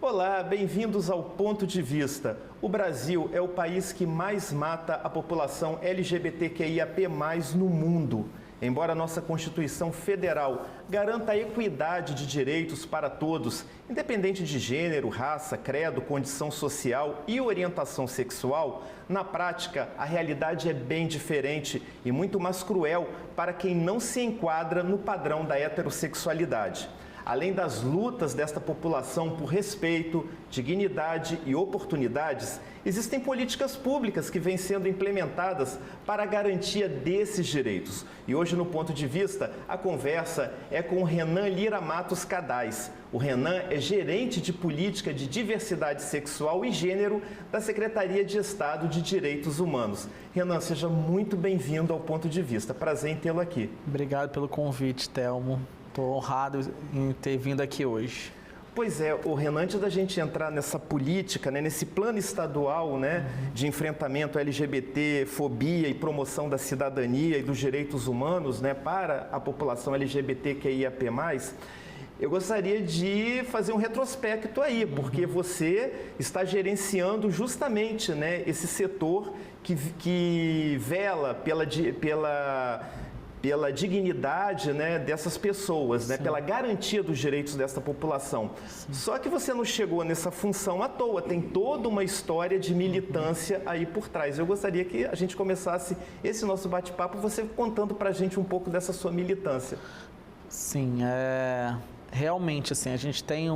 Olá, bem-vindos ao Ponto de Vista. O Brasil é o país que mais mata a população LGBTQIAP+ no mundo. Embora nossa Constituição Federal garanta a equidade de direitos para todos, independente de gênero, raça, credo, condição social e orientação sexual, na prática a realidade é bem diferente e muito mais cruel para quem não se enquadra no padrão da heterossexualidade. Além das lutas desta população por respeito, dignidade e oportunidades, existem políticas públicas que vêm sendo implementadas para a garantia desses direitos. E hoje, no Ponto de Vista, a conversa é com o Renan Lira Matos Cadais. O Renan é gerente de política de diversidade sexual e gênero da Secretaria de Estado de Direitos Humanos. Renan, seja muito bem-vindo ao Ponto de Vista. Prazer em tê-lo aqui. Obrigado pelo convite, Thelmo. Estou honrado em ter vindo aqui hoje. Pois é, o Renan, antes da gente entrar nessa política, nesse plano estadual de enfrentamento à LGBT, fobia e promoção da cidadania e dos direitos humanos para a população LGBTQIAP+, eu gostaria de fazer um retrospecto aí, porque você está gerenciando justamente esse setor que vela pela dignidade dessas pessoas, pela garantia dos direitos dessa população. Sim. Só que você não chegou nessa função à toa, tem toda uma história de militância aí por trás. Eu gostaria que a gente começasse esse nosso bate-papo, você contando pra gente um pouco dessa sua militância. Sim, realmente assim, a gente tem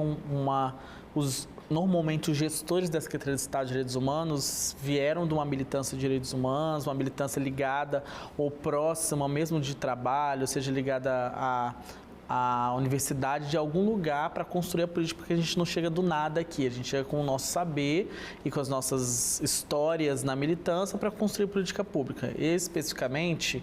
normalmente os gestores da Secretaria de Estado de Direitos Humanos vieram de uma militância de direitos humanos, uma militância ligada ou próxima mesmo de trabalho, seja ligada à universidade de algum lugar para construir a política, porque a gente não chega do nada aqui, a gente chega com o nosso saber e com as nossas histórias na militância para construir política pública. Especificamente,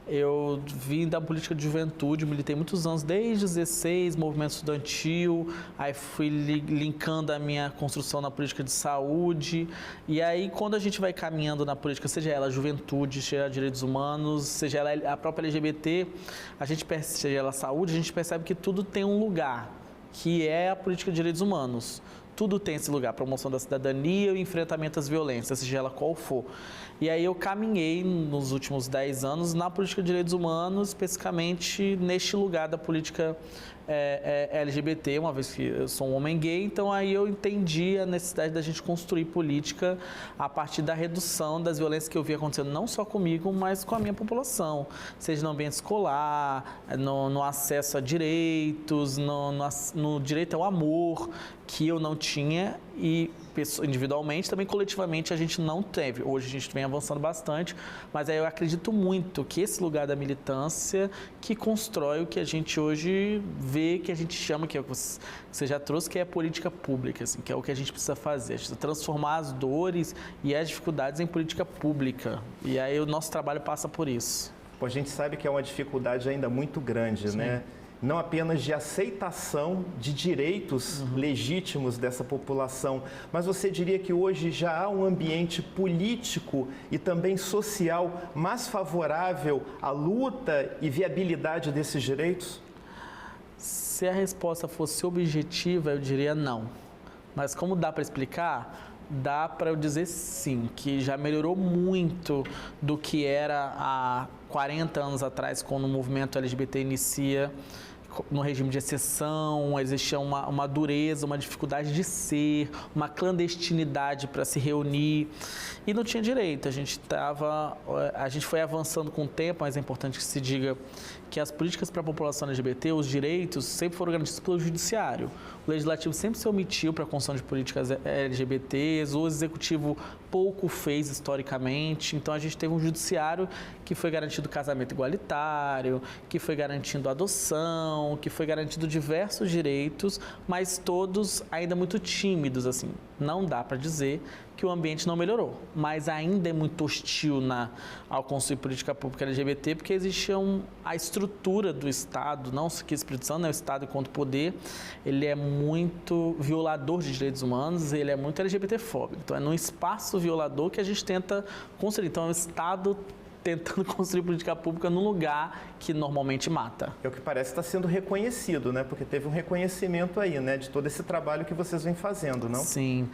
eu vim da política de juventude, militei muitos anos, desde os 16, movimento estudantil, aí fui linkando a minha construção na política de saúde, e aí quando a gente vai caminhando na política, seja ela juventude, seja ela direitos humanos, seja ela a própria LGBT, seja ela saúde, a gente percebe que tudo tem um lugar, que é a política de direitos humanos. Tudo tem esse lugar, promoção da cidadania e o enfrentamento às violências, seja ela qual for. E aí eu caminhei nos últimos 10 anos na política de direitos humanos, especificamente neste lugar da política LGBT, uma vez que eu sou um homem gay, então aí eu entendi a necessidade da gente construir política a partir da redução das violências que eu via acontecendo não só comigo, mas com a minha população, seja no ambiente escolar, no acesso a direitos, no direito ao amor, que eu não tinha e individualmente, também coletivamente a gente não teve. Hoje a gente vem avançando bastante, mas aí eu acredito muito que esse lugar da militância que constrói o que a gente hoje vê, que a gente chama, que é o que você já trouxe, que é a política pública, assim, que é o que a gente precisa fazer, a gente precisa transformar as dores e as dificuldades em política pública. E aí o nosso trabalho passa por isso. A gente sabe que é uma dificuldade ainda muito grande, Sim. Não apenas de aceitação de direitos legítimos dessa população, mas você diria que hoje já há um ambiente político e também social mais favorável à luta e viabilidade desses direitos? Se a resposta fosse objetiva, eu diria não. Mas como dá para explicar? Dá para eu dizer sim, que já melhorou muito do que era há 40 anos atrás, quando o movimento LGBT inicia no regime de exceção, existia uma dureza, uma dificuldade de ser, uma clandestinidade para se reunir e não tinha direito. A gente foi avançando com o tempo, mas é importante que se diga que as políticas para a população LGBT, os direitos, sempre foram garantidos pelo judiciário. O legislativo sempre se omitiu para a construção de políticas LGBTs, o executivo pouco fez historicamente, então a gente teve um judiciário que foi garantido casamento igualitário, que foi garantindo adoção, que foi garantido diversos direitos, mas todos ainda muito tímidos, assim. Não dá para dizer que o ambiente não melhorou, mas ainda é muito hostil ao construir política pública LGBT, porque existia a estrutura do Estado, não só que o Espírito Santo, o Estado enquanto poder, ele é muito violador de direitos humanos, ele é muito LGBTfóbico. Então é num espaço violador que a gente tenta construir. Então o Estado tentando construir política pública num lugar que normalmente mata. É o que parece estar sendo reconhecido, né? Porque teve um reconhecimento aí, né? De todo esse trabalho que vocês vêm fazendo, não? Sim.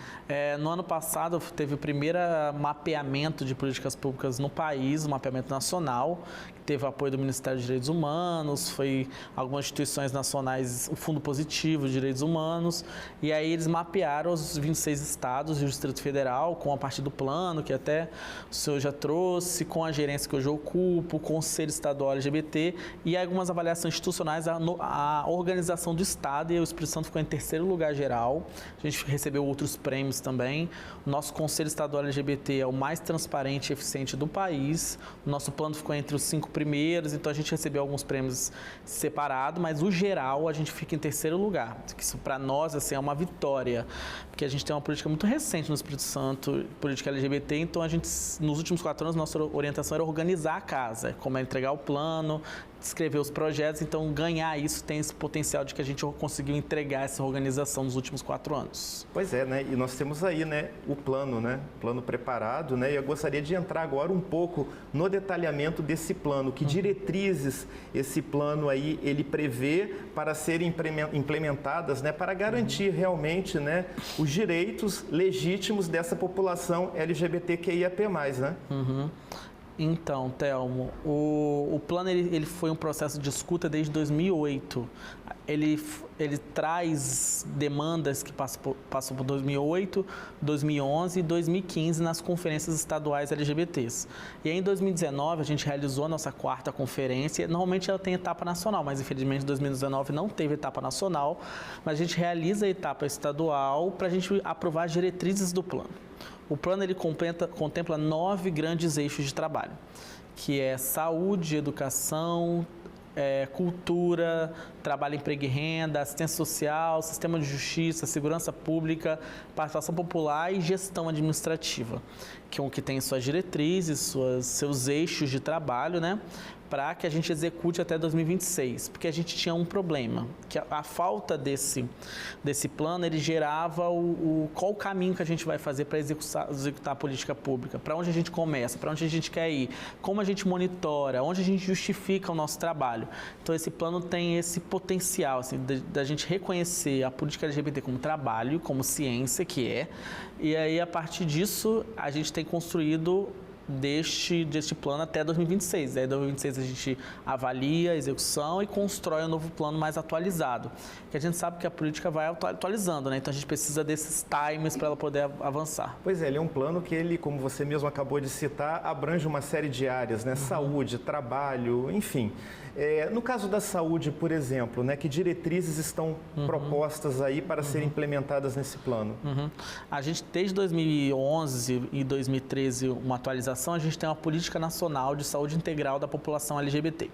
No ano passado teve o primeiro mapeamento de políticas públicas no país, um mapeamento nacional, que teve o apoio do Ministério dos Direitos Humanos, foi algumas instituições nacionais, o Fundo Positivo de Direitos Humanos, e aí eles mapearam os 26 estados e o Distrito Federal com a parte do plano, que até o senhor já trouxe, com a gerência que hoje eu ocupo, o Conselho Estadual LGBT e algumas avaliações institucionais, a organização do Estado, e o Espírito Santo ficou em terceiro lugar geral. A gente recebeu outros prêmios também. O nosso Conselho Estadual LGBT é o mais transparente e eficiente do país. O nosso plano ficou entre os 5 primeiros, então a gente recebeu alguns prêmios separados, mas o geral a gente fica em terceiro lugar. Isso para nós assim, é uma vitória, porque a gente tem uma política muito recente no Espírito Santo, política LGBT, então a gente, nos últimos 4 anos, nossa orientação era organizar a casa, como é entregar o plano, descrever os projetos, então ganhar isso tem esse potencial de que a gente conseguiu entregar essa organização nos últimos 4 anos. Pois é, né? E nós temos aí, né, o plano, né? Plano preparado, né? E eu gostaria de entrar agora um pouco no detalhamento desse plano, que diretrizes esse plano aí ele prevê para serem implementadas, né? Para garantir realmente, né, os direitos legítimos dessa população LGBTQIAP+, né? Então, Telmo, o plano ele foi um processo de escuta desde 2008. Ele traz demandas que passou por 2008, 2011 e 2015 nas conferências estaduais LGBTs. E aí, em 2019, a gente realizou a nossa 4ª conferência. Normalmente ela tem etapa nacional, mas infelizmente em 2019 não teve etapa nacional. Mas a gente realiza a etapa estadual para a gente aprovar as diretrizes do plano. O plano ele contempla 9 grandes eixos de trabalho, que é saúde, educação, cultura, trabalho, emprego e renda, assistência social, sistema de justiça, segurança pública, participação popular e gestão administrativa, que tem suas diretrizes, seus eixos de trabalho, né? Para que a gente execute até 2026, porque a gente tinha um problema, que a falta desse plano, ele gerava qual o caminho que a gente vai fazer para executar a política pública, para onde a gente começa, para onde a gente quer ir, como a gente monitora, onde a gente justifica o nosso trabalho. Então esse plano tem esse potencial assim, da gente reconhecer a política LGBT como trabalho, como ciência que é, e aí a partir disso a gente tem construído deste plano até 2026. Aí, em 2026, a gente avalia a execução e constrói um novo plano mais atualizado. Porque a gente sabe que a política vai atualizando, né? Então, a gente precisa desses times para ela poder avançar. Pois é, ele é um plano que ele, como você mesmo acabou de citar, abrange uma série de áreas, né? Saúde, trabalho, enfim. No caso da saúde, por exemplo, né, que diretrizes estão propostas aí para serem implementadas nesse plano? A gente, desde 2011 e 2013, uma atualização, a gente tem uma política nacional de saúde integral da população LGBT.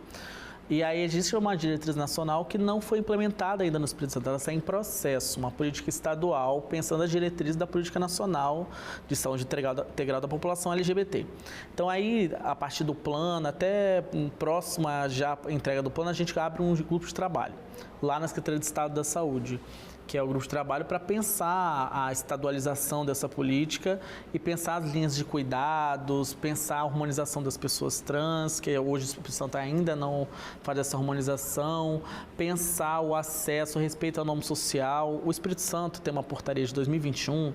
E aí existe uma diretriz nacional que não foi implementada ainda no Espírito Santo, ela está em processo, uma política estadual pensando as diretrizes da política nacional de saúde integral da população LGBT. Então aí, a partir do plano, até próxima já entrega do plano, a gente abre um grupo de trabalho lá na Secretaria de Estado da Saúde, que é o grupo de trabalho para pensar a estadualização dessa política e pensar as linhas de cuidados, pensar a harmonização das pessoas trans, que hoje o Espírito Santo ainda não faz essa harmonização, pensar o acesso, o respeito ao nome social. O Espírito Santo tem uma portaria de 2021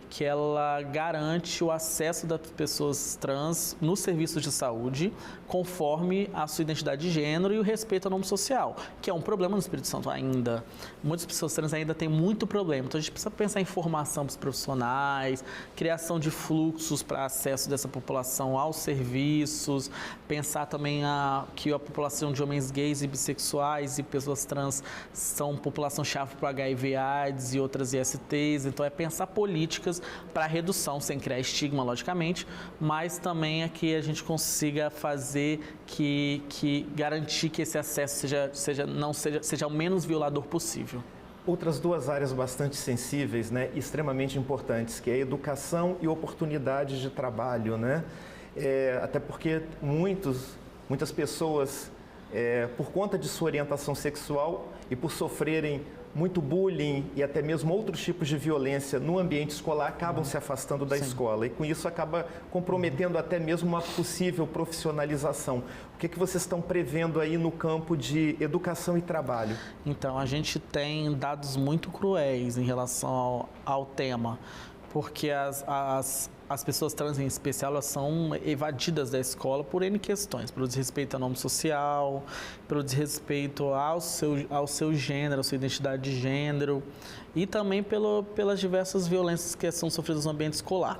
que ela garante o acesso das pessoas trans nos serviços de saúde conforme a sua identidade de gênero e o respeito ao nome social, que é um problema no Espírito Santo ainda. Muitas pessoas trans ainda têm muito problema, então a gente precisa pensar em formação para os profissionais, criação de fluxos para acesso dessa população aos serviços, pensar também que a população de homens gays e bissexuais e pessoas trans são população-chave para o HIV/AIDS e outras ISTs, então é pensar políticas para redução, sem criar estigma, logicamente, mas também é que a gente consiga fazer garantir que esse acesso seja o menos violador possível. Outras 2 áreas bastante sensíveis, né, extremamente importantes, que é a educação e oportunidades de trabalho, né? Até porque muitas pessoas, por conta de sua orientação sexual e por sofrerem muito bullying e até mesmo outros tipos de violência no ambiente escolar acabam se afastando da escola e com isso acaba comprometendo até mesmo uma possível profissionalização. O que vocês estão prevendo aí no campo de educação e trabalho? Então, a gente tem dados muito cruéis em relação ao tema, porque as pessoas trans, em especial, elas são evadidas da escola por N questões, pelo desrespeito ao nome social, pelo desrespeito ao seu gênero, à sua identidade de gênero e também pelas diversas violências que são sofridas no ambiente escolar.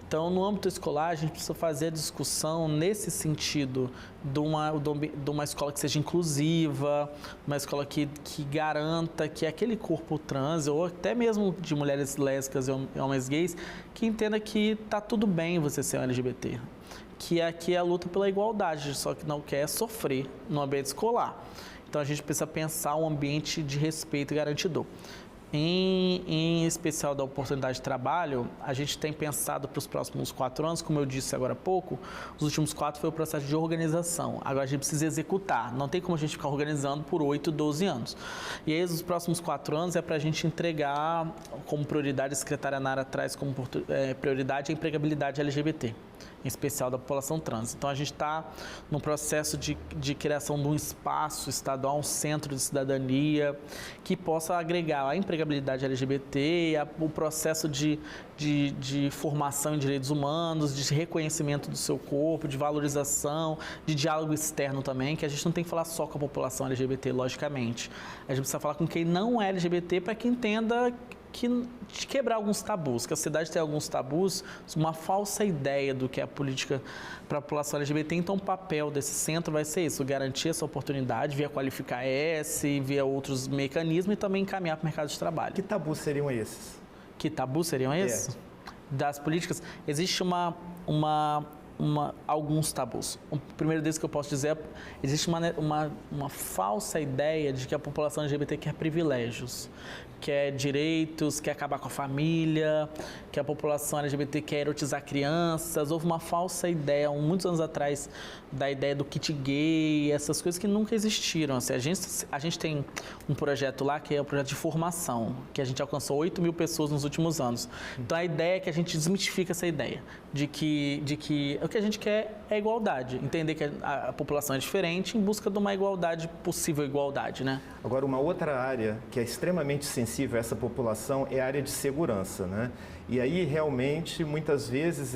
Então, no âmbito escolar, a gente precisa fazer a discussão nesse sentido de uma escola que seja inclusiva, uma escola que garanta que aquele corpo trans, ou até mesmo de mulheres lésbicas e homens gays, que entenda que está tudo bem você ser um LGBT. Que aqui é a luta pela igualdade, só que não quer sofrer no ambiente escolar. Então, a gente precisa pensar um ambiente de respeito garantidor. Em especial da oportunidade de trabalho, a gente tem pensado para os próximos 4 anos, como eu disse agora há pouco, os últimos 4 foi o processo de organização. Agora a gente precisa executar, não tem como a gente ficar organizando por 8, 12 anos. E aí os próximos 4 anos é para a gente entregar como prioridade, a secretária Nara traz como prioridade a empregabilidade LGBT, em especial da população trans. Então, a gente está no processo de criação de um espaço estadual, um centro de cidadania, que possa agregar a empregabilidade LGBT, o processo de formação em direitos humanos, de reconhecimento do seu corpo, de valorização, de diálogo externo também, que a gente não tem que falar só com a população LGBT, logicamente. A gente precisa falar com quem não é LGBT para que entenda de quebrar alguns tabus, que a sociedade tem alguns tabus, uma falsa ideia do que é a política para a população LGBT. Então, o papel desse centro vai ser isso, garantir essa oportunidade via Qualificar S, via outros mecanismos e também encaminhar para o mercado de trabalho. Que tabus seriam esses? Que tabus seriam esses? Das políticas, existe alguns tabus. O primeiro deles que eu posso dizer é existe uma falsa ideia de que a população LGBT quer privilégios, quer direitos, quer acabar com a família, que a população LGBT quer erotizar crianças. Houve uma falsa ideia, muitos anos atrás, da ideia do kit gay, essas coisas que nunca existiram. Assim, a gente tem um projeto lá que é o projeto de formação, que a gente alcançou 8.000 pessoas nos últimos anos. Então, a ideia é que a gente desmitifica essa ideia de que o que a gente quer é igualdade, entender que a população é diferente em busca de uma igualdade, possível igualdade, né? Agora, uma outra área que é extremamente sensível a essa população é a área de segurança, né? E aí, realmente, muitas vezes,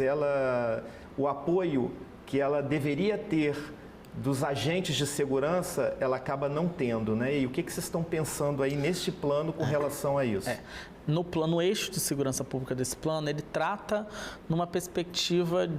o apoio que ela deveria ter dos agentes de segurança, ela acaba não tendo, né? E o que vocês estão pensando aí neste plano com relação a isso? No plano eixo de segurança pública desse plano, ele trata numa perspectiva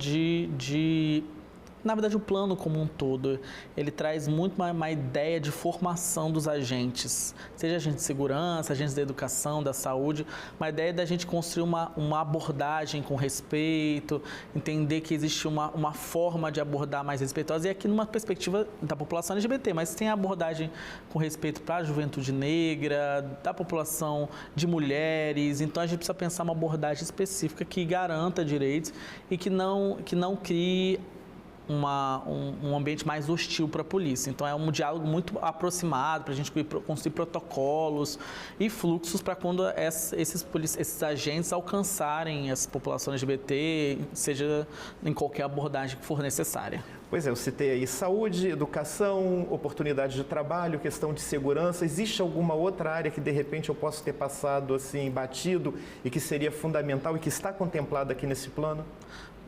na verdade, o plano como um todo, ele traz muito uma ideia de formação dos agentes, seja agentes de segurança, agentes da educação, da saúde, uma ideia da gente construir uma abordagem com respeito, entender que existe uma forma de abordar mais respeitosa, e aqui numa perspectiva da população LGBT, mas tem a abordagem com respeito para a juventude negra, da população de mulheres. Então, a gente precisa pensar uma abordagem específica que garanta direitos e que não crie um ambiente mais hostil para a polícia. Então, é um diálogo muito aproximado para a gente construir protocolos e fluxos para quando esses agentes alcançarem essa população LGBT, seja em qualquer abordagem que for necessária. Pois é, eu citei aí saúde, educação, oportunidade de trabalho, questão de segurança. Existe alguma outra área que, de repente, eu posso ter passado assim, batido e que seria fundamental e que está contemplada aqui nesse plano?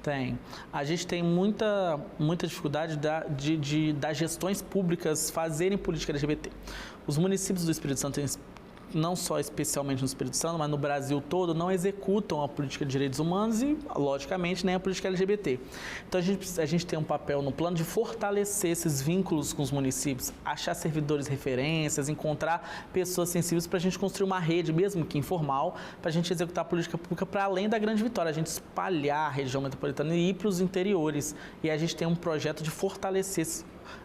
Tem. A gente tem muita dificuldade das gestões públicas fazerem política LGBT. Os municípios do Espírito Santo, não só especialmente no Espírito Santo, mas no Brasil todo, não executam a política de direitos humanos e, logicamente, nem a política LGBT. Então, a gente tem um papel no plano de fortalecer esses vínculos com os municípios, achar servidores referências, encontrar pessoas sensíveis para a gente construir uma rede, mesmo que informal, para a gente executar a política pública para além da grande vitória, a gente espalhar a região metropolitana e ir para os interiores. E a gente tem um projeto de fortalecer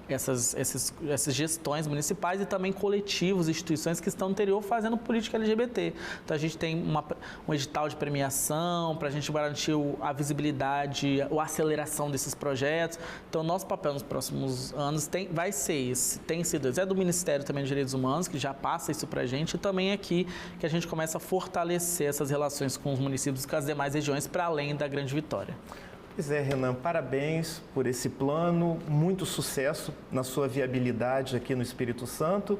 essas gestões municipais e também coletivos, instituições que estão no interior fazendo política LGBT. Então a gente tem um edital de premiação para a gente garantir a visibilidade, a aceleração desses projetos. Então nosso papel nos próximos anos vai ser esse, tem sido esse. É do Ministério também de Direitos Humanos, que já passa isso para a gente, e também aqui que a gente começa a fortalecer essas relações com os municípios e com as demais regiões para além da Grande Vitória. Pois é, Renan, parabéns por esse plano, muito sucesso na sua viabilidade aqui no Espírito Santo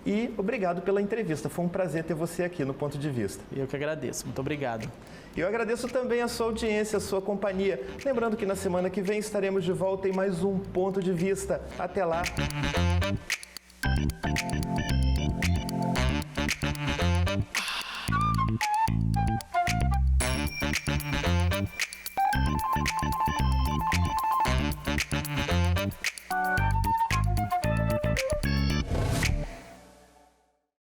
e obrigado pela entrevista. Foi um prazer ter você aqui no Ponto de Vista. Eu que agradeço, muito obrigado. Eu agradeço também a sua audiência, a sua companhia. Lembrando que na semana que vem estaremos de volta em mais um Ponto de Vista. Até lá!